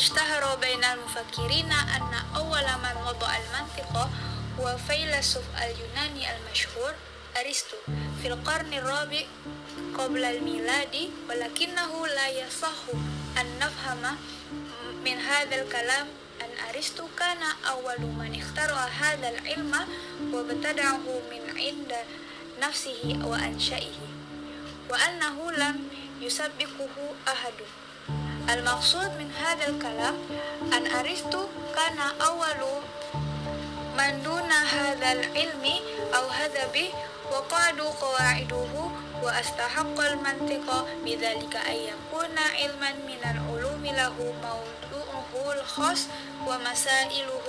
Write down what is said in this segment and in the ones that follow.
اشتهر بين المفكرين أن أول من وضع المنطق هو فيلسوف اليوناني المشهور أرسطو في القرن الرابع قبل الميلاد، ولكنه لا يصح أن نفهم من هذا الكلام أن أرسطو كان أول من اخترع هذا العلم وابتدعه من عند نفسه وأنشئه، وأنه لم يسبقه أحد. المقصود من هذا الكلام أن أرسطو كان أول من دون هذا العلم أو هذا به وقعدوا قواعده، واستحق المنطق بذلك أن يكون علما من العلوم له موضوعه الخاص ومسائله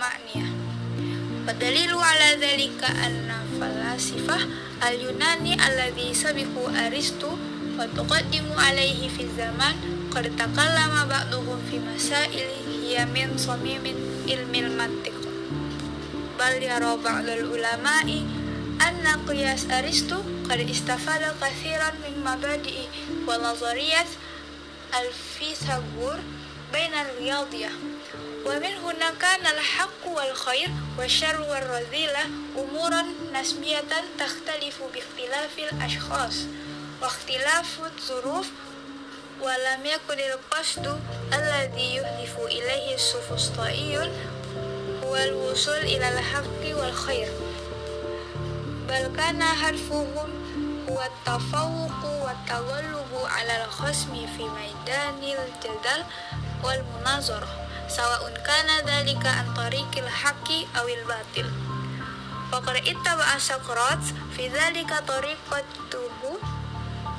معنية. والدليل على ذلك أن فلاسفة اليوناني الذي سبقوا أرسطو وتقدموا عليه في الزمان قد تكلم بعضهم في مسائل هي من صميم علم المنطق، بل يرى بعض العلماء أن قياس أرسطو قد استفاد كثيرا من مبادئ ونظريات الفيثاغور بين الرياضية، ومن هنا كان الحق والخير والشر والرذيلة أمورا نسبية تختلف باختلاف الأشخاص واختلاف الظروف، ولم يكن القصد الذي يهدف إليه السوفسطائيون هو الوصول إلى الحق والخير، بل كان هدفهم هو التفوق والتغلب على الخصم في ميدان الجدل والمناظرة، سواء كان ذلك عن طريق الحق أو الباطل. وقد اتبع سقراط في ذلك طريقته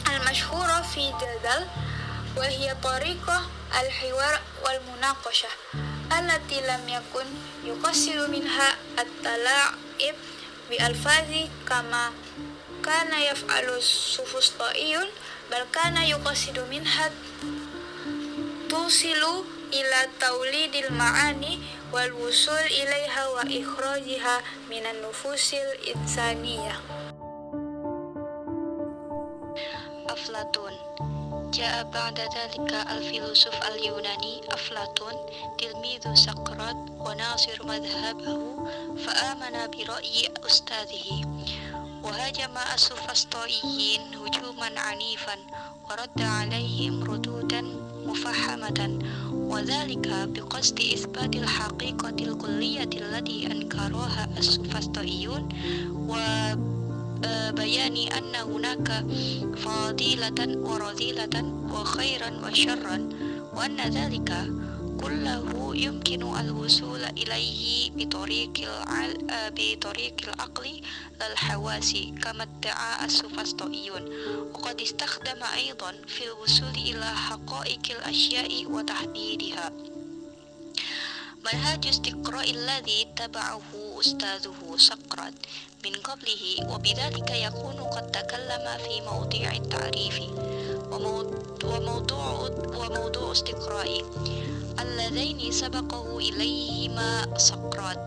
المشهورة في الجدل، وهي طريقة الحوار والمناقشة التي لم يكن يقصد منها التلاعب بألفاظ كما كان يفعل السوفسطائيون، بل كان يقصد منها توصل إلى توليد المعاني والوصول إليها وإخراجها من النفوس الإنسانية. أفلاطون. جاء بعد ذلك الفيلسوف اليوناني أفلاطون تلميذ سقراط وناصر مذهبه، فآمن برأي أستاذه وهاجم السوفسطائيين هجوما عنيفا ورد عليهم ردودا مفحمة، وذلك بقصد إثبات الحقيقة الكلية التي أنكروها السوفسطائيون وبيان أن هناك فضيلة ورذيلة وخيرا وشرا، وأن ذلك كله يمكن الوصول إليه بطريق العقل لا الحواس كما ادعى السوفسطائيون. وقد استخدم أيضا في الوصول إلى حقائق الأشياء وتحديدها منهج استقراء الذي اتبعه أستاذه سقراط من قبله، وبذلك يكون قد تكلم في موضوع التعريف وموضوع استقراء اللذين سبقه إليهما سقراط،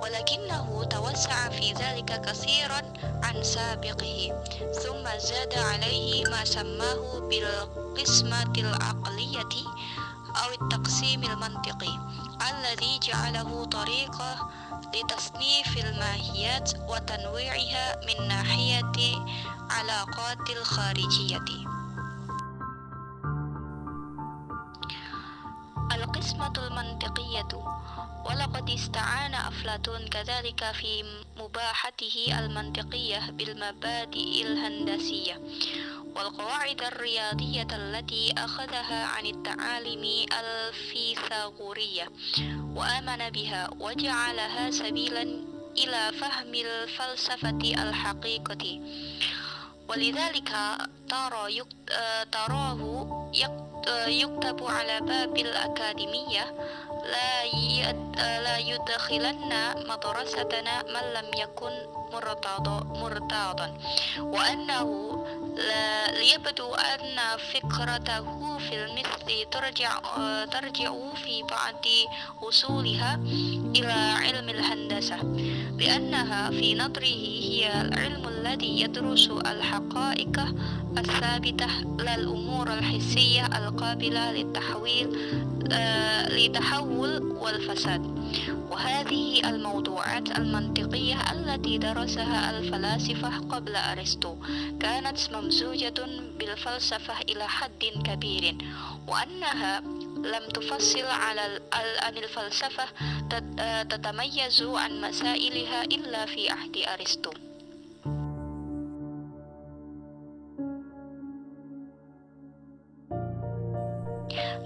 ولكنه توسع في ذلك كثيرا عن سابقه، ثم زاد عليه ما سماه بالقسمة العقلية أو التقسيم المنطقي، الذي جعله طريقة لتصنيف الماهيات وتنويعها من ناحية علاقات الخارجية. القسمة المنطقية. ولقد استعان أفلاطون كذلك في مباحته المنطقية بالمبادئ الهندسية والقواعد الرياضية التي أخذها عن التعاليم الفيثاغورية، وآمن بها وجعلها سبيلا إلى فهم الفلسفة الحقيقة. ولذلك تراه يكتب على باب الأكاديمية: لا يدخلن مدرستنا من لم يكن مرتاضا، وأنه ليبدو أن فكرته في المثل ترجع في بعض أصولها إلى علم الهندسة، لأنها في نظره هي العلم الذي يدرس الحقائق الثابتة لا الأمور الحسية القابلة للتحويل لتحول والفساد. وهذه الموضوعات المنطقية التي درسها الفلاسفة قبل أرسطو كانت ممزوجة بالفلسفة إلى حد كبير، وأنها لم تفصل عن الفلسفة تتميز عن مسائلها إلا في عهد أرسطو.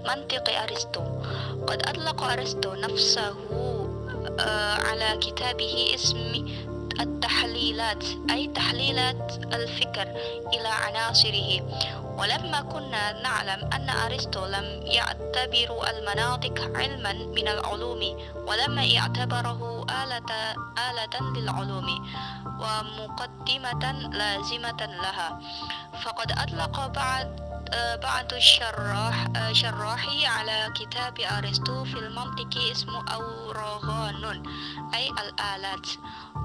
منطق أرسطو. قد أطلق أرسطو نفسه على كتابه اسم التحليلات، أي تحليلات الفكر إلى عناصره. ولما كنا نعلم أن أرسطو لم يعتبر المناطق علما من العلوم، ولما يعتبره آلة للعلوم ومقدمة لازمة لها، فقد أطلق بعض شراحي على كتاب أرسطو في المنطق اسمه أوراغانون، أي الآلات.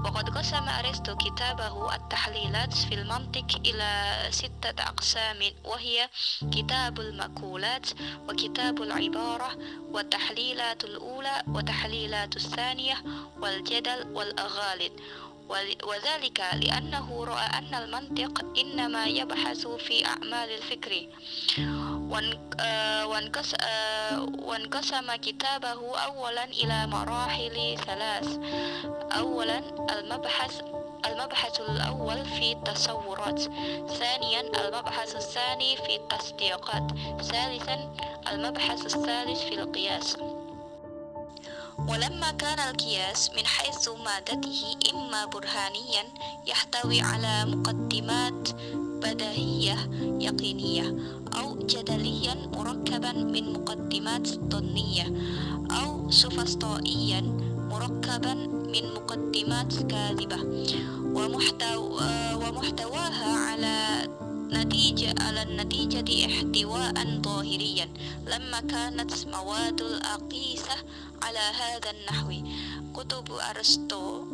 وقد قسم أرسطو كتابه التحليلات في المنطق إلى 6 أقسام، وهي كتاب المقولات، وكتاب العبارة، والتحليلات الأولى، والتحليلات الثانية، والجدل، والأغاليط. وذلك لأنه رأى أن المنطق إنما يبحث في أعمال الفكر. وانقسم كتابه أولا إلى مراحل 3. أولا المبحث الأول في التصورات، ثانيا المبحث الثاني في التصديقات، ثالثا المبحث الثالث في القياس. ولما كان القياس من حيث مادته إما برهانيا يحتوي على مقدمات بديهية يقينية، أو جدليا مركبا من مقدمات ظنية، أو سوفسطائيا مركبا من مقدمات كاذبة، ومحتواها على النتيجة احتواء ظاهريا. لما كانت مواد الأقيسة على هذا النحو، كتب أرسطو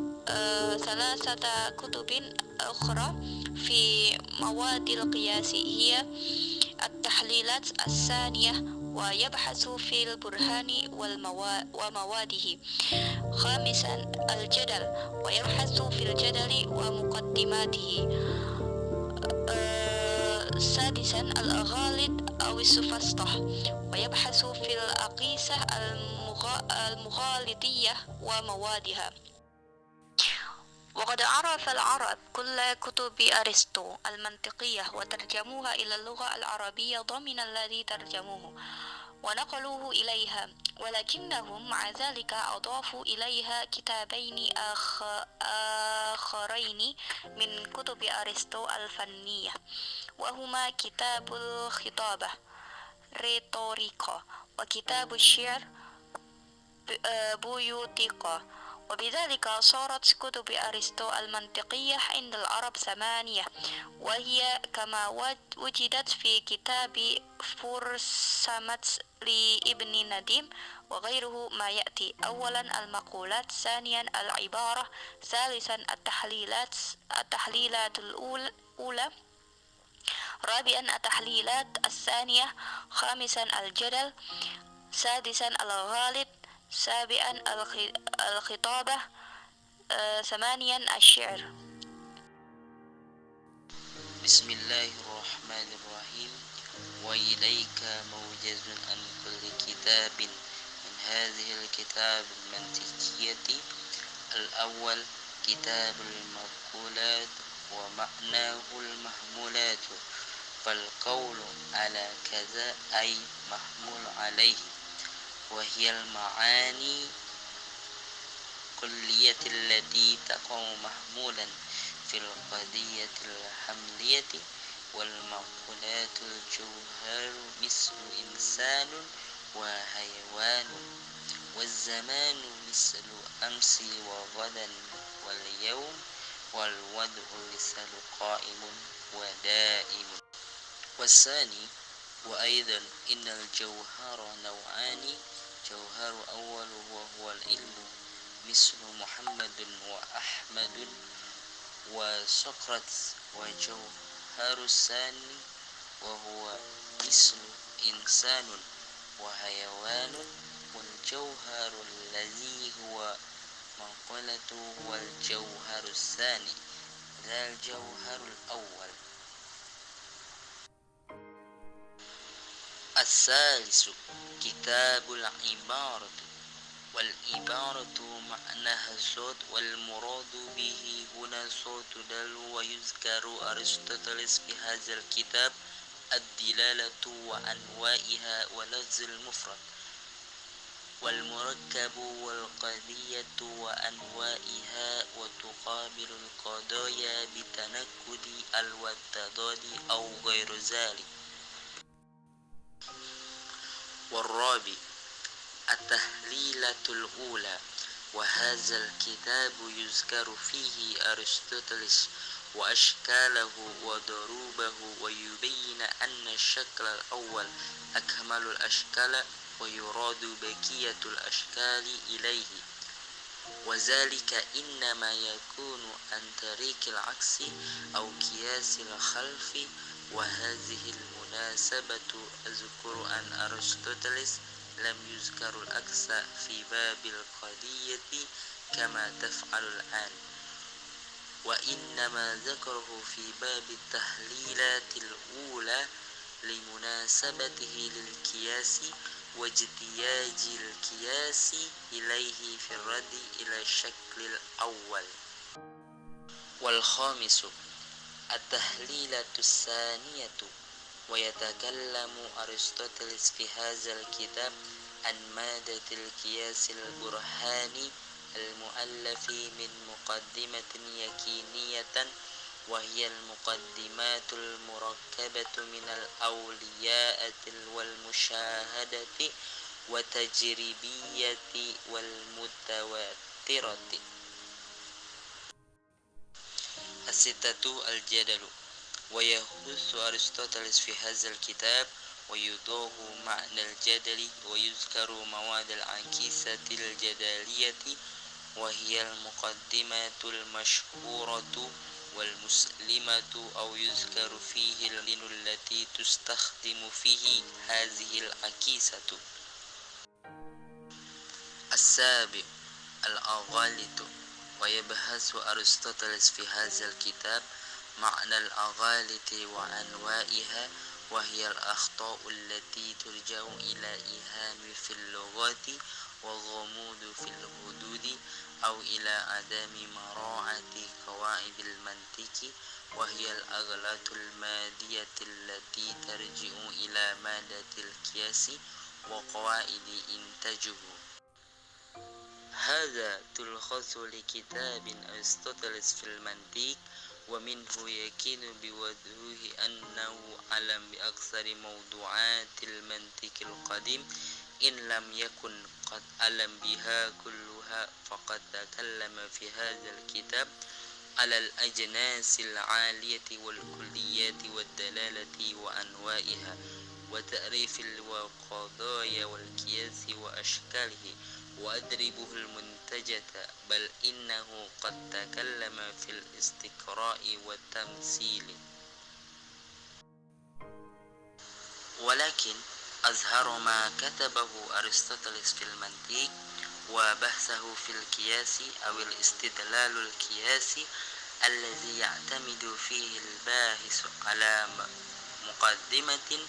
3 كتب أخرى في مواد القياس هي التحليلات الثانية، ويبحث في البرهان ومواده. خامسا الجدل، ويبحث في الجدل ومقدماته. سادسا الأغاليط أو السفسطة، ويبحث في الأقيسة المغالطية وموادها. وقد عرف العرب كل كتب أرسطو المنطقية وترجموها إلى اللغة العربية ضمن الذي ترجموه ونقلوه إليها، ولكنهم مع ذلك أضافوا إليها كتابين آخرين من كتب أرسطو الفنية، وهما كتاب الخطابة ريتوريكا، وكتاب الشعر بويوتيكا. وبذلك صارت كتب أرسطو المنطقية عند العرب 8، وهي كما وجدت في كتاب فرسمت لابن نديم وغيره ما يأتي: أولا المقولات، ثانيا العبارة، ثالثا التحليلات الأولى، رابعا التحليلات الثانية، خامسا الجدل، سادسا الغالط، سابعا الخطابة، ثمانيا الشعر. بسم الله الرحمن الرحيم. وإليك موجز عن كل كتاب من هذه الكتاب المنطقية. الأول كتاب المقولات ومعناه المحمولات، فالقول على كذا أي محمول عليه، وهي المعاني الكلية التي تقع محمولا في القضية الحملية. والمقولات الجوهر مثل إنسان وحيوان، والزمان مثل أمس وغدا واليوم، والوضع مثل قائم ودائم. والثاني وأيضا إن الجوهر نوعان: جوهر أول وهو العلم مثل محمد وأحمد وسقراط، وجوهر الثاني وهو مثل إنسان وحيوان والجوهر الذي هو منقلة والجوهر الثاني لا الجوهر الأول. الثالث كتاب العبارة. والعبارة معناها الصوت، والمراد به هنا صوت دل. ويذكر أرسطوطلس في هذا الكتاب الدلالة وأنواعها ولفظ المفرد والمركب والقضية وأنواعها، وتقابل القضايا بتنكد والتضاد أو غير ذلك. والرابع التحليلة الأولى. وهذا الكتاب يذكر فيه أرسطوطلس وأشكاله وضروبه، ويبين أن الشكل الأول أكمل الأشكال ويراد بقية الأشكال إليه، وذلك إنما يكون عن طريق العكس أو قياس الخلف. وهذه المناسبة أذكر أن أرسطوطلس لم يذكر العكس في باب القضية كما تفعل الآن، وإنما ذكره في باب التحليلات الأولى لمناسبته للقياس واجتياج القياس إليه في الرد إلى الشكل الأول. والخامس التحليلة الثانية. ويتكلم أرسطوطلس في هذا الكتاب عن مادة القياس البرهاني المؤلف من مقدمة يقينية، وهي المقدمات المركبة من الأولياء والمشاهدة والتجريبية والمتواترة. الستة الجدل. ويحث أرسطوطلس في هذا الكتاب ويضاف معنى الجدل، ويذكر مواد العكيسة الجدلية، وهي المقدمات المشهورة والمسلمة، أو يذكر فيه القوانين التي تستخدم فيه هذه العكيسة. السابع الأغاليط. ويبحث أرسطوطلس في هذا الكتاب معنى الأغاليط وأنواعها، وهي الأخطاء التي ترجع إلى إيهام في اللغات والغموض في الحدود أو إلى عدم مراعاة قواعد المنطق، وهي الأغلاط المادية التي ترجع إلى مادة القياس وقواعد إنتاجه. هذا تلخص لكتاب أرسطوطلس في المنطق، ومنه يكين بوضوح أنه علم بأكثر موضوعات المنطق القديم، إن لم يكن قد علم بها كلها، فقد تكلم في هذا الكتاب على الأجناس العالية والكليات والدلالة وأنواعها وتعريف القضايا والقياس وأشكاله وأدربه المنتجة، بل إنه قد تكلم في الاستقراء والتمثيل. ولكن أظهر ما كتبه أرسطوطلس في المنطق وبحثه في القياس أو الاستدلال القياسي الذي يعتمد فيه الباحث على مقدمة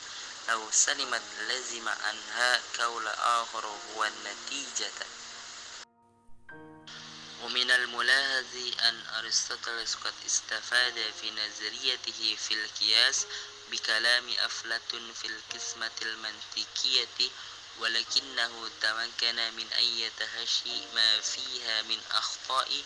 لو سلمت لزم عنها قول آخر هو النتيجة. ومن الملاحظ أن أرسطوطلس قد استفاد في نظريته في القياس بكلام أفلاطون في القسمة المنطقية، ولكنه تمكن من أن يتحاشى ما فيها من أخطاء،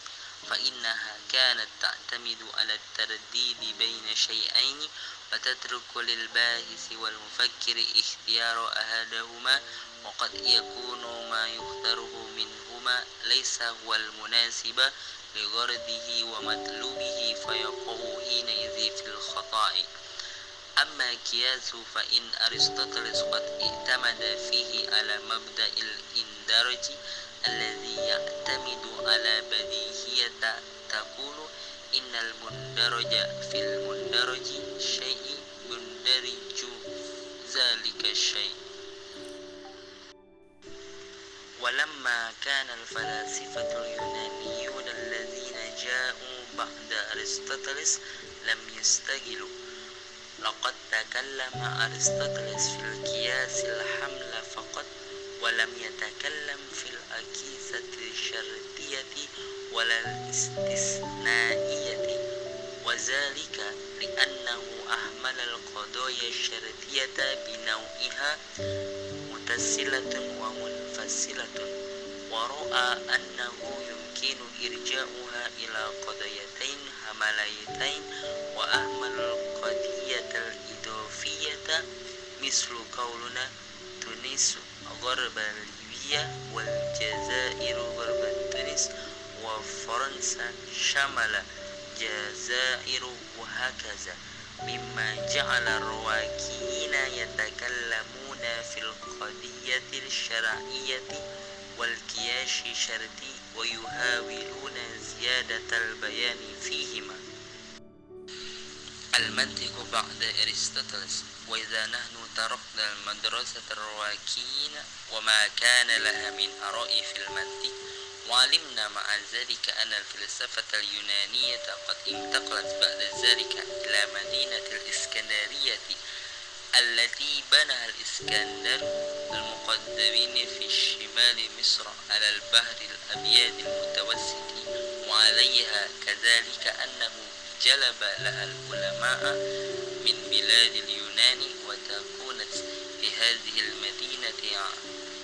فإنها كانت تعتمد على الترديد بين شيئين، وتترك للباحث والمفكر اختيار أحدهما، وقد يكون ما يختاره منهما ليس هو المناسب لغرضه ومطلوبه، فيقع حينئذ في الخطأ. أما القياس فإن أرسطوطلس قد اعتمد فيه على مبدأ الاندراج الذي يعتمد على بديهية تقول إن المندرج في المندرج شيء يندرج ذلك الشيء. ولما كان الفلاسفة اليونانيون الذين جاءوا بعد أرسطاطلس لم يستجلوا. لقد تكلم أرسطاطلس في القياس الحمل فقط، ولم يتكلم في الأكيسة الشرطية ولا الاستثنائية، وذلك لأنه أهمل القضايا الشرطية بنوعها متصلة ومنفصلة، ورأى أنه يمكن إرجاؤها إلى قضيتين همليتين، وأهمل القضية الإضافية مثل قولنا تونس غرب ليبيا والجزائر غرب تونس وفرنسا شمال الجزائر وهكذا، مما جعل الرواكيين يتكلمون في القضية الشرعية والقياس الشرطي ويحاولون زيادة البيان فيهما. المنطق بعد أرسطاطلس. وإذا نحن تركنا المدرسة الرواكيين وما كان لها من آراء في المنطق، وعلمنا مع ذلك أن الفلسفة اليونانية قد انتقلت بعد ذلك إلى مدينة الإسكندرية التي بناها الإسكندر المقدمين في شمال مصر على البحر الأبيض المتوسط، وعليها كذلك أنه جلب لها العلماء من بلاد اليونان، وتكونت في هذه المدينة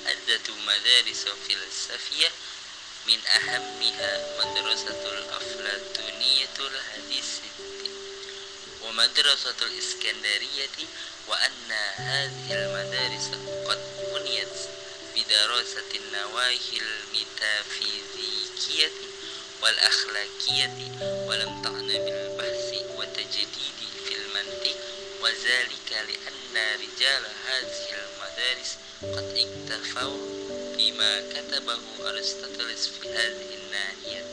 عدة مدارس فلسفية، من أهمها مدرسة الأفلاطونية الحديثة ومدرسة الإسكندرية، وأن هذه المدارس قد بنيت بدراسة النواحي الميتافيزيكية والأخلاقية، ولم تعنى بالبحث والتجديد في المنطق، وذلك لأن رجال هذه المدارس قد اكتفوا بما كتبه أرسطاطلس في هذه الناحية.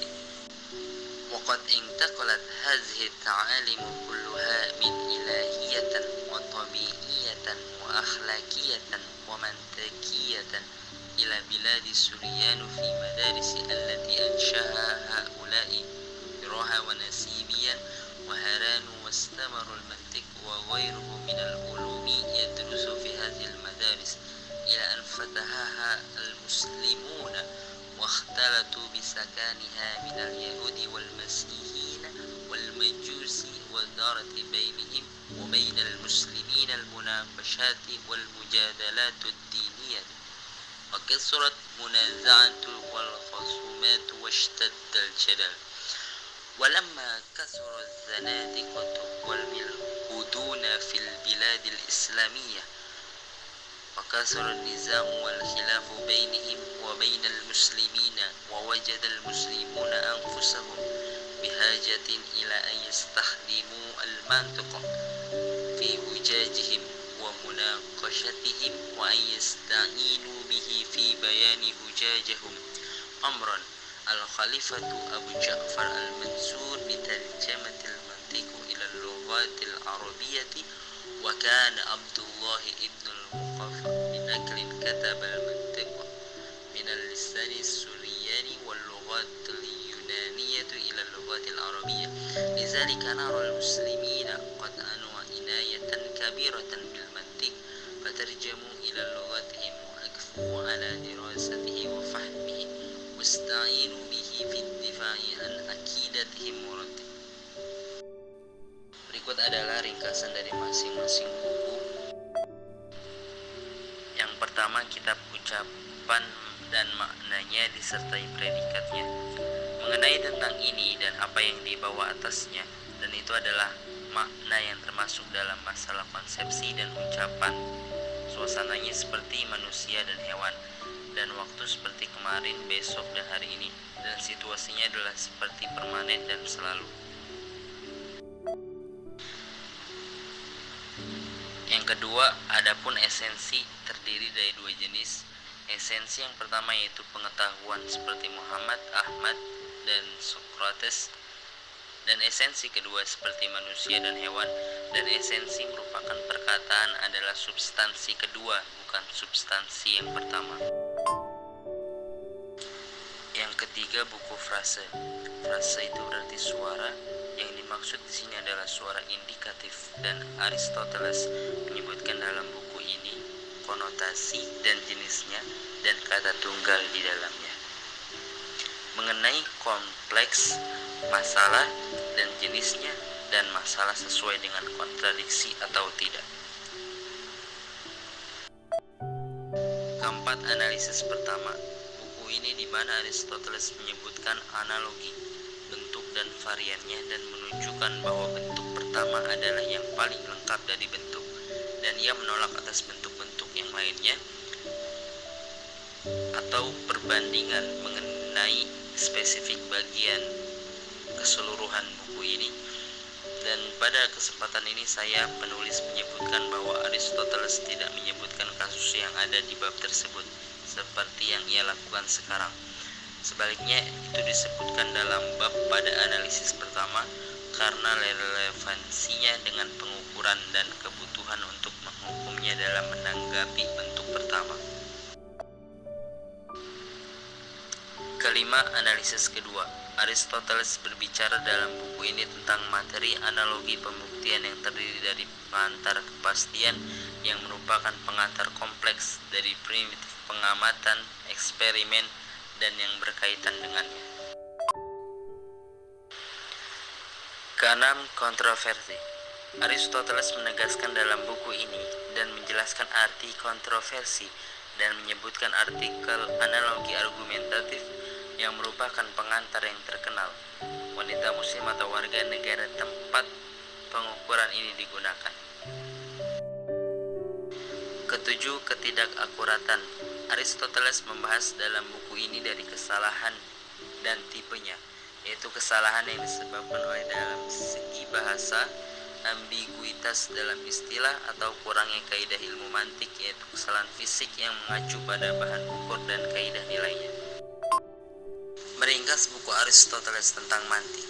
وقد انتقلت هذه التعاليم كلها من إلهية وطبيعية وأخلاقية ومنطقية إلى بلاد السوريان في مدارس التي أنشأها هؤلاء إراها ونسيبيا وهران، واستمر المنطق وغيره من العلوم يدرس في هذه المدارس إلى أن فتحها المسلمون واختلطوا بسكانها من اليهود والمسيحيين والمجوس، ودارت بينهم وبين المسلمين المناقشات والمجادلات الدينية، وكثرت منازعة والخصومات واشتد الجدل. ولما كثر الزنادقة والملحدون في البلاد الإسلامية، وكثر النزاع والخلاف بينهم وبين المسلمين، ووجد المسلمون أنفسهم بحاجة إلى أن يستخدموا المنطق في حجاجهم ومناقشتهم، وأن يستعينوا به في بيان حجاجهم، أمرا الخليفة أبو جعفر المنصور بترجمة المنطق إلى اللغات العربية، وكان عبد الله ابن المقفى بنقل كتب المنطق من اللسان السورياني واللغات اليونانية إلى اللغات العربية. لذلك نرى المسلمين قد عنوا عناية كبيرة بالمنطق، فترجموا إلى لغتهم وأكفوا على دراسته وفهمه، واستعينوا به في الدفاع عن عقيدتهم ورد. Berikut adalah ringkasan dari masing-masing buku. Yang pertama, kitab ucapan dan maknanya disertai predikatnya. Mengenai tentang ini dan apa yang dibawa atasnya, dan itu adalah makna yang termasuk dalam masalah konsepsi dan ucapan. Suasananya seperti manusia dan hewan, dan waktu seperti kemarin, besok, dan hari ini, dan situasinya adalah seperti permanen dan selalu. Yang kedua, adapun esensi terdiri dari dua jenis. Esensi yang pertama yaitu pengetahuan seperti Muhammad, Ahmad, dan Socrates. Dan esensi kedua seperti manusia dan hewan. Dan esensi merupakan perkataan adalah substansi kedua, bukan substansi yang pertama. ketiga, buku frase. Frase itu berarti suara. Yang dimaksud di sini adalah suara indikatif, dan Aristoteles menyebutkan dalam buku ini konotasi dan jenisnya dan kata tunggal di dalamnya. Mengenai kompleks, masalah dan jenisnya, dan masalah sesuai dengan kontradiksi atau tidak. Keempat, analisis pertama. Buku ini di mana Aristoteles menyebutkan analogi, bentuk dan variannya, dan menunjukkan bahwa bentuk pertama adalah yang paling lengkap dari bentuk, dan ia menolak atas bentuk-bentuk yang lainnya atau perbandingan mengenai spesifik bagian keseluruhan buku ini. Dan pada kesempatan ini saya penulis menyebutkan bahwa Aristoteles tidak menyebutkan kasus yang ada di bab tersebut seperti yang ia lakukan sekarang. Sebaliknya, itu disebutkan dalam bab pada analisis pertama karena relevansinya dengan pengukuran dan kebutuhan untuk menghukumnya dalam menanggapi bentuk pertama. Kelima, analisis kedua. Aristoteles berbicara dalam buku ini tentang materi analogi pembuktian yang terdiri dari pengantar kepastian yang merupakan pengantar kompleks dari primitif pengamatan, eksperimen, dan yang berkaitan dengannya. Keenam, kontroversi. Aristoteles menegaskan dalam buku ini dan menjelaskan arti kontroversi dan menyebutkan artikel analogi argumentatif yang merupakan pengantar yang terkenal. Wanita muslim atau warga negara tempat pengukuran ini digunakan. Ketujuh, ketidakakuratan. Aristoteles membahas dalam buku ini dari kesalahan dan tipenya, yaitu kesalahan yang disebabkan oleh dalam segi bahasa, ambiguitas dalam istilah, atau kurangnya kaidah ilmu mantik, yaitu kesalahan fisik yang mengacu pada bahan ukur dan kaidah nilainya. Meringkas buku Aristoteles tentang mantik,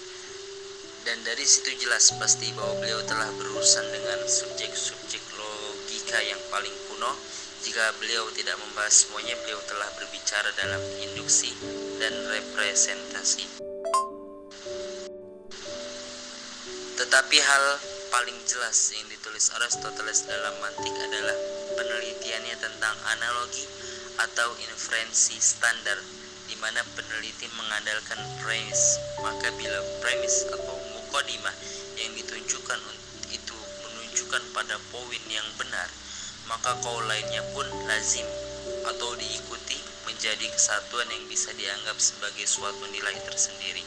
dan dari situ jelas pasti bahwa beliau telah berurusan dengan subjek-subjek logika yang paling kuno. Jika beliau tidak membahas semuanya, beliau telah berbicara dalam induksi dan representasi. Tetapi hal paling jelas yang ditulis Aristoteles dalam mantik adalah penelitiannya tentang analogi atau inferensi standar, di mana peneliti mengandalkan premis. Maka bila premis atau mukodimah yang ditunjukkan itu menunjukkan pada poin yang benar, maka kaul lainnya pun lazim atau diikuti menjadi kesatuan yang bisa dianggap sebagai suatu nilai tersendiri.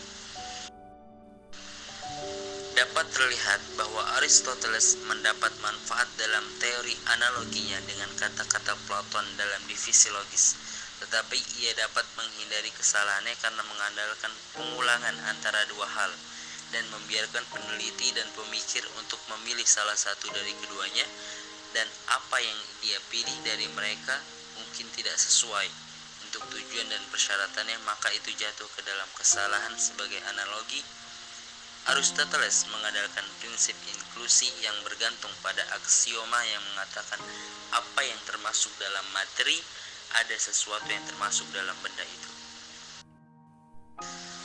Dapat terlihat bahwa Aristoteles mendapat manfaat dalam teori analoginya dengan kata-kata Platon dalam divisi logis. Tetapi ia dapat menghindari kesalahannya karena mengandalkan pengulangan antara dua hal dan membiarkan peneliti dan pemikir untuk memilih salah satu dari keduanya, dan apa yang dia pilih dari mereka mungkin tidak sesuai untuk tujuan dan persyaratannya, maka itu jatuh ke dalam kesalahan sebagai analogi. Aristoteles mengandalkan prinsip inklusi yang bergantung pada aksioma yang mengatakan apa yang termasuk dalam materi, ada sesuatu yang termasuk dalam benda itu.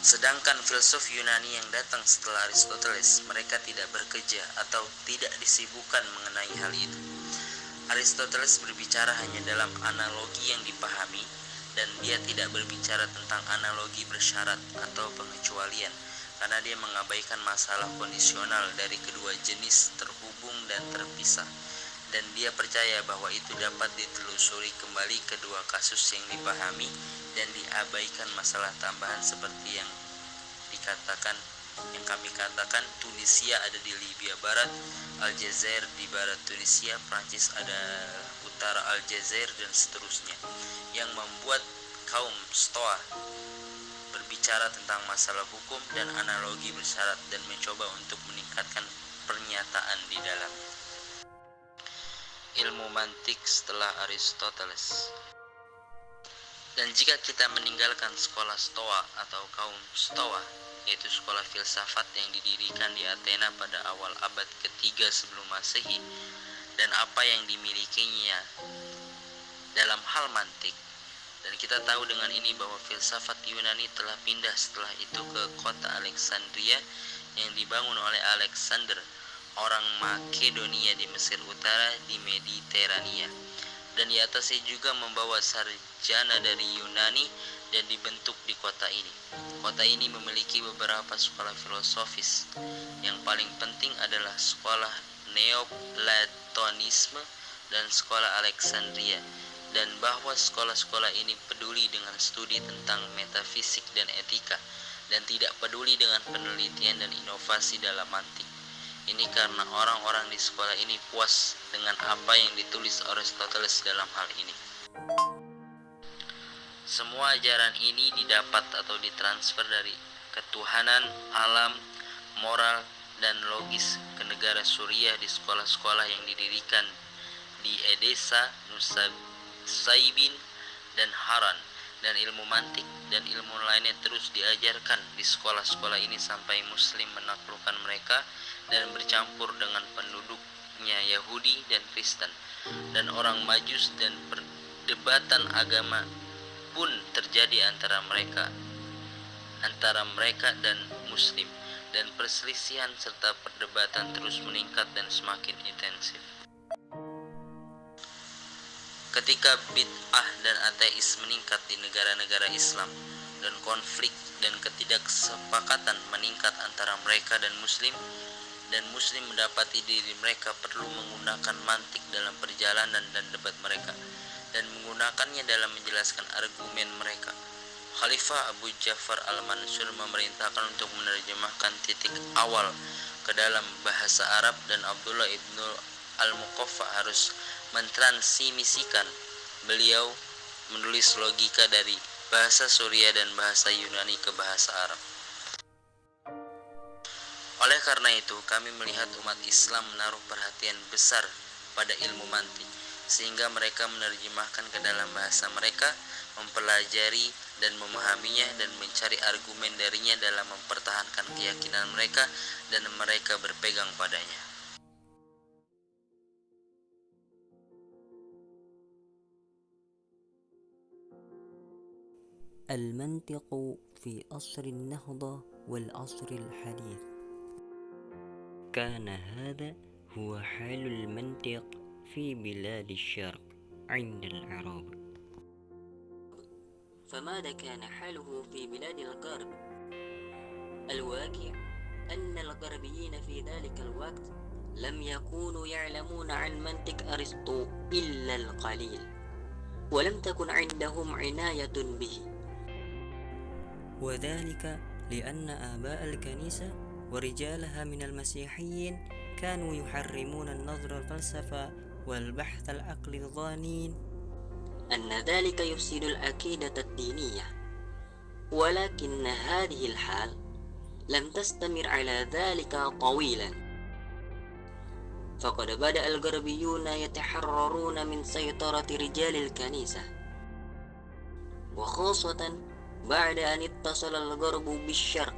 Sedangkan filsuf Yunani yang datang setelah Aristoteles, mereka tidak bekerja atau tidak disibukkan mengenai hal itu. Aristoteles berbicara hanya dalam analogi yang dipahami, dan dia tidak berbicara tentang analogi bersyarat atau pengecualian, karena dia mengabaikan masalah kondisional dari kedua jenis terhubung dan terpisah. Dan dia percaya bahwa itu dapat ditelusuri kembali kedua kasus yang dipahami, dan diabaikan masalah tambahan seperti yang kami katakan Tunisia ada di Libya Barat, Aljazair di barat Tunisia, Prancis ada utara Aljazair, dan seterusnya, yang membuat kaum Stoa berbicara tentang masalah hukum dan analogi bersyarat dan mencoba untuk meningkatkan pernyataan di dalamnya. Ilmu mantik setelah Aristoteles. Dan jika kita meninggalkan sekolah Stoa atau kaum Stoa, yaitu sekolah filsafat yang didirikan di Athena pada awal abad ketiga sebelum Masehi, dan apa yang dimilikinya dalam hal mantik, Dan kita tahu dengan ini bahwa filsafat Yunani telah pindah setelah itu ke kota Alexandria yang dibangun oleh Alexander, orang Makedonia di Mesir Utara di Mediterania. Dan di atasnya juga membawa sarjana dari Yunani dan dibentuk di kota ini. Kota ini memiliki beberapa sekolah filosofis. Yang paling penting adalah sekolah Neoplatonisme dan sekolah Alexandria, dan bahwa sekolah-sekolah ini peduli dengan studi tentang metafisik dan etika, dan tidak peduli dengan penelitian dan inovasi dalam mantik. Ini karena orang-orang di sekolah ini puas dengan apa yang ditulis Aristoteles dalam hal ini. Semua ajaran ini didapat atau ditransfer dari ketuhanan, alam, moral, dan logis ke negara Suriah di sekolah-sekolah yang didirikan di Edessa, Nusaybin, dan Haran. Dan ilmu mantik dan ilmu lainnya terus diajarkan di sekolah-sekolah ini sampai Muslim menaklukkan mereka dan bercampur dengan penduduknya Yahudi dan Kristen dan orang Majus, dan perdebatan agama pun terjadi antara mereka dan Muslim, dan perselisihan serta perdebatan terus meningkat dan semakin intensif. Ketika bid'ah dan ateis meningkat di negara-negara Islam, dan konflik dan ketidaksepakatan meningkat antara mereka dan Muslim mendapati diri mereka perlu menggunakan mantik dalam perjalanan dan debat mereka, dan menggunakannya dalam menjelaskan argumen mereka, Khalifah Abu Ja'far al-Mansur memerintahkan untuk menerjemahkan titik awal ke dalam bahasa Arab, dan Abdullah ibnu al-Muqaffa harus mentransmisikan. Beliau menulis logika dari bahasa Suriah dan bahasa Yunani ke bahasa Arab. Oleh karena itu, kami melihat umat Islam menaruh perhatian besar pada ilmu mantik, sehingga mereka menerjemahkan ke dalam bahasa mereka, mempelajari dan memahaminya, dan mencari argumen darinya dalam mempertahankan keyakinan mereka, dan mereka berpegang padanya. المنطق في عصر النهضة والعصر الحديث. كان هذا هو حال المنطق في بلاد الشرق عند العرب. فماذا كان حاله في بلاد الغرب؟ الواقع أن الغربيين في ذلك الوقت لم يكونوا يعلمون عن منطق أرسطو إلا القليل، ولم تكن عندهم عناية به، وذلك لأن آباء الكنيسة ورجالها من المسيحيين كانوا يحرمون النظر الفلسفة والبحث العقل الظانين، أن ذلك يفسد العقيدة الدينية. ولكن هذه الحال لم تستمر على ذلك طويلا، فقد بدأ الغربيون يتحررون من سيطرة رجال الكنيسة، وخاصة بعد أن اتصل الغرب بالشرق،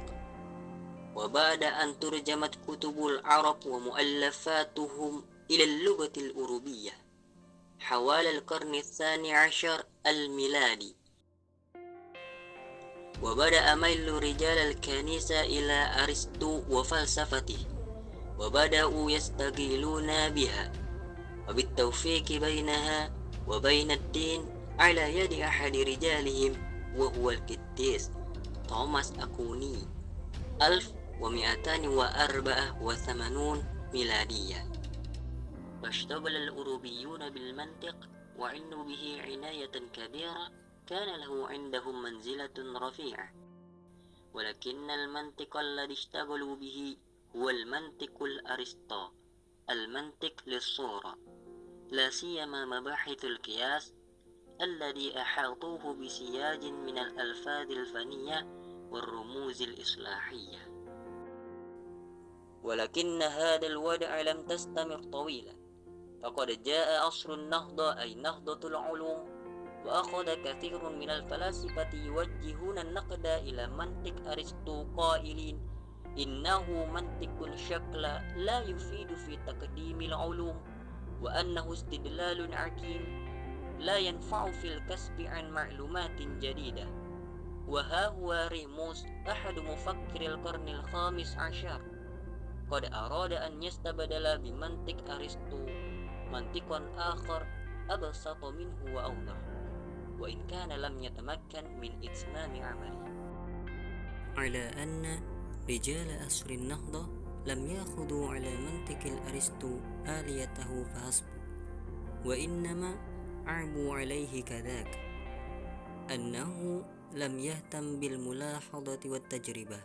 وبعد أن ترجمت كتب العرب ومؤلفاتهم إلى اللغة الأوروبية حوالي القرن 12 الميلادي. وبدأ ميل رجال الكنيسة إلى أرسطو وفلسفته، وبدأوا يستقلون بها، وبالتوفيق بينها وبين الدين على يد أحد رجالهم وهو القديس توماس أكوني 1284 ميلادية. فاشتغل الأوروبيون بالمنطق وعنوا به عناية كبيرة، كان له عندهم منزلة رفيعة، ولكن المنطق الذي اشتغلوا به هو المنطق الأرسطو، المنطق للصورة، لا سيما مباحث القياس الذي أحاطوه بسياج من الألفاظ الفنية والرموز الإصلاحية. ولكن هذا الوضع لم تستمر طويلا، فقد جاء عصر النهضة أي نهضة العلوم، وأخذ كثير من الفلاسفة يوجهون النقد إلى منطق أرسطو قائلين إنه منطق شكل لا يفيد في تقديم العلوم، وأنه استدلال عقيم لا ينفع في الكسب عن معلومات جديدة. وها هو ريموس أحد مفكر القرن الخامس عشر قد أراد أن يستبدل بمنطق أرسطو منطقا آخر أبسط منه وأوضح، وإن كان لم يتمكن من إتمام عمله. على أن رجال عصر النهضة لم يأخذوا على منطق الأرسطو آليته فحسب، وإنما عابوا عليه كذاك، أنه لم يهتم بالملاحظة والتجربة،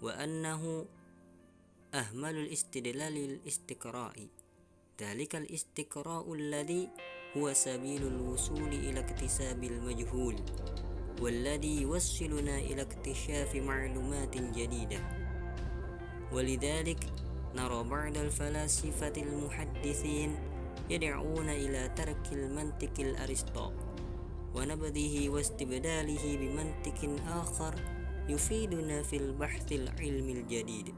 وأنه أهمل الاستدلال الاستقرائي، ذلك الاستقراء الذي هو سبيل الوصول إلى اكتساب المجهول، والذي يوصلنا إلى اكتشاف معلومات جديدة. ولذلك نرى بعض الفلاسفة المحدثين يدعون إلى ترك المنطق الأرسطو ونبذه واستبداله بمنطق آخر يفيدنا في البحث العلمي الجديد.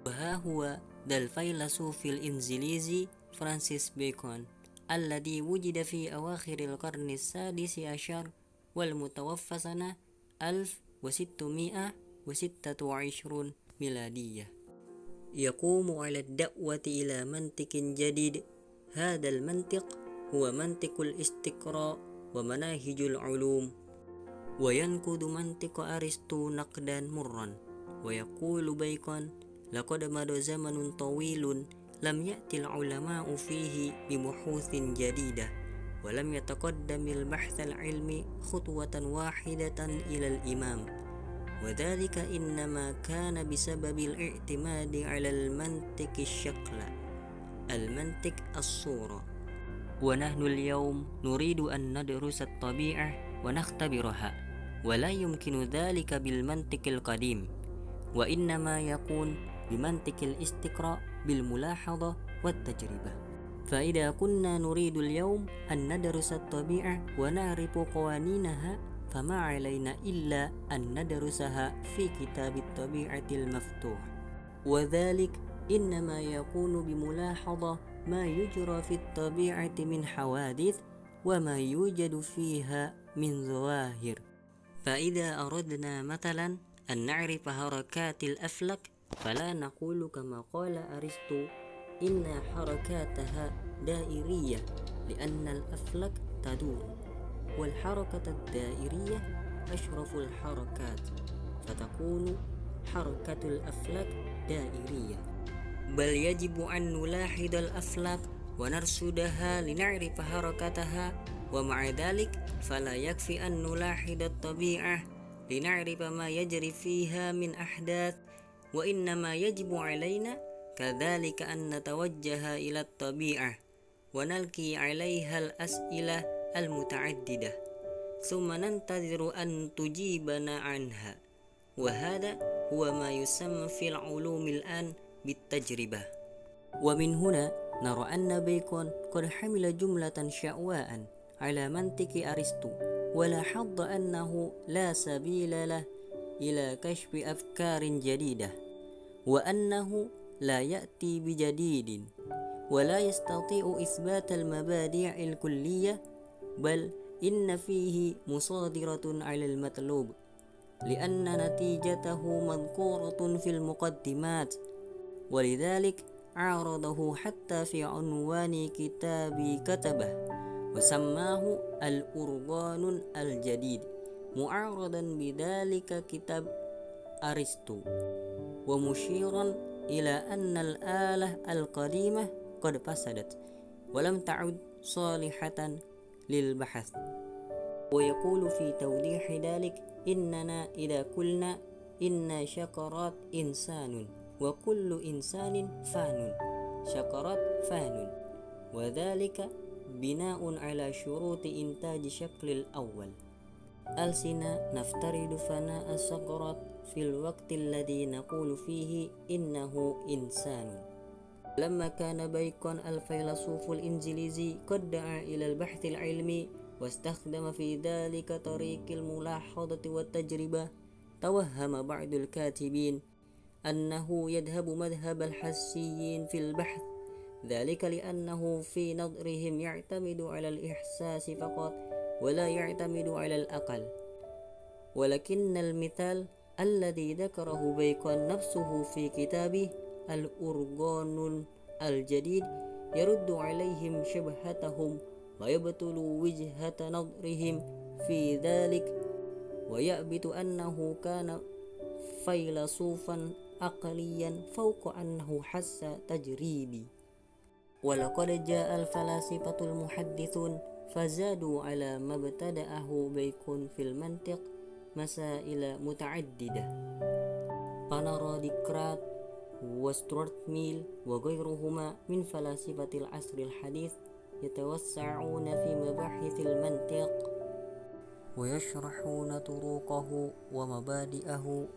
وها هو ذا الفيلسوف الإنجليزي فرانسيس بيكون الذي وجد في أواخر القرن السادس عشر والمتوفى سنة 1626 ميلادية، يقوم على الدعوة إلى منطق جديد. هذا المنطق هو منطق الاستقراء ومناهج العلوم، وينقض منطق أرسطو نقدا مرا. ويقول بيكون: لقد مضى زمن طويل لم يأتي العلماء فيه ببحوث جديدة، ولم يتقدم البحث العلمي خطوة واحدة إلى الإمام، وذلك إنما كان بسبب الاعتماد على المنطق الشكل، المنطق الصورة. ونحن اليوم نريد أن ندرس الطبيعة ونختبرها، ولا يمكن ذلك بالمنطق القديم، وإنما يكون بمنطق الاستقراء بالملاحظة والتجربة. فإذا كنا نريد اليوم أن ندرس الطبيعة ونعرف قوانينها، فما علينا إلا أن ندرسها في كتاب الطبيعة المفتوح، وذلك إنما يكون بملاحظة ما يجرى في الطبيعة من حوادث وما يوجد فيها من ظواهر. فإذا أردنا مثلا أن نعرف حركات الأفلاك، فلا نقول كما قال أرسطو إن حركاتها دائرية، لأن الأفلاك تدور، والحركة الدائرية أشرف الحركات، فتكون حركة الأفلاك دائرية. بل يجب أن نلاحظ الأفلاك ونرصدها لنعرف حركتها، ومع ذلك فلا يكفي أن نلاحظ الطبيعة لنعرف ما يجري فيها من أحداث، وإنما يجب علينا كذلك أن نتوجه إلى الطبيعة ونلقي عليها الأسئلة المتعددة، ثم ننتظر أن تجيبنا عنها. وهذا هو ما يسمى في العلوم الآن بالتجربة. ومن هنا نرى أن بيكون قد حمل جملة شعواء على منطق أرسطو، ولاحظ أنه لا سبيل له إلى كشف أفكار جديدة، وأنه لا يأتي بجديد، ولا يستطيع إثبات المبادئ الكلية، بل إن فيه مصادرة على المطلوب، لأن نتيجته مذكورة في المقدمات. ولذلك عارضه حتى في عنوان كتاب كتبه، وسماه الأرغان الجديد، معارضا بذلك كتاب أرسطو، ومشيرا إلى أن الآلة القديمة قد فسدت ولم تعد صالحة للبحث. ويقول في توضيح ذلك: إننا إذا قلنا إن شقرات إنسان، وكل إنسان فان، شقرات فان، وذلك بناء على شروط إنتاج شكل الأول. ألسنا نفترض فناء الشقرات في الوقت الذي نقول فيه إنه إنسان. لما كان بيكون الفيلسوف الإنجليزي قد دعا إلى البحث العلمي واستخدم في ذلك طريق الملاحظة والتجربة، توهم بعض الكاتبين أنه يذهب مذهب الحسيين في البحث، ذلك لأنه في نظرهم يعتمد على الإحساس فقط ولا يعتمد على الأقل، ولكن المثال الذي ذكره بيكون نفسه في كتابه الأرغون الجديد يرد عليهم شبهتهم ويبطل وجهة نظرهم في ذلك، ويثبت أنه كان فيلسوفا عقليا فوق أنه حس تجريبي. ولقد جاء الفلاسفة المحدثون فزادوا على ما ابتدأه بيكون في المنطق مسائل متعددة، فنرى ديكارت وستوارت ميل وغيرهما من فلاسفة العصر الحديث يتوسعون في مباحث المنطق ويشرحون طرقه ومبادئه.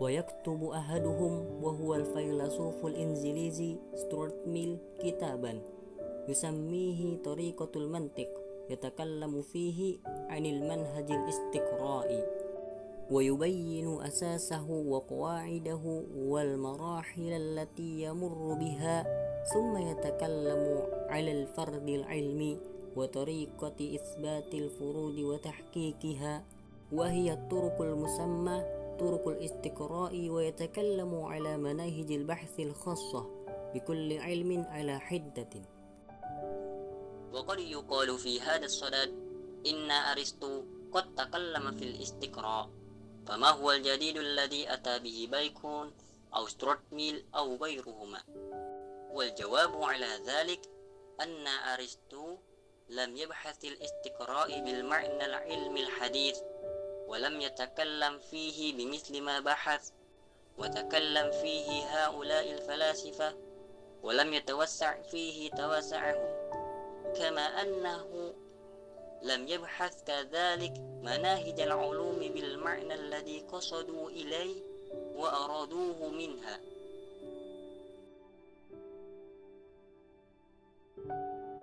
ويكتب أحدهم وهو الفيلسوف الإنجليزي ستوارت ميل كتابا يسميه طريقة المنطق، يتكلم فيه عن المنهج الاستقرائي ويبين أساسه وقواعده والمراحل التي يمر بها، ثم يتكلم على الفرض العلمي وطريقة إثبات الفروض وتحقيقها، وهي الطرق المسمى طرق الاستقراء، ويتكلم على مناهج البحث الخاصة بكل علم على حدة. وقد يقال في هذا الصدد إن أرسطو قد تكلم في الاستقراء، فما هو الجديد الذي أتى به بيكون أو ستوارت ميل أو غيرهما؟ والجواب على ذلك أن أرسطو لم يبحث الاستقراء بالمعنى العلمي الحديث، ولم يتكلم فيه بمثل ما بحث وتكلم فيه هؤلاء الفلاسفة، ولم يتوسع فيه توسعهم، كما أنه لم يبحث كذلك مناهج العلوم بالمعنى الذي قصدوا إليه وأرادوه منها،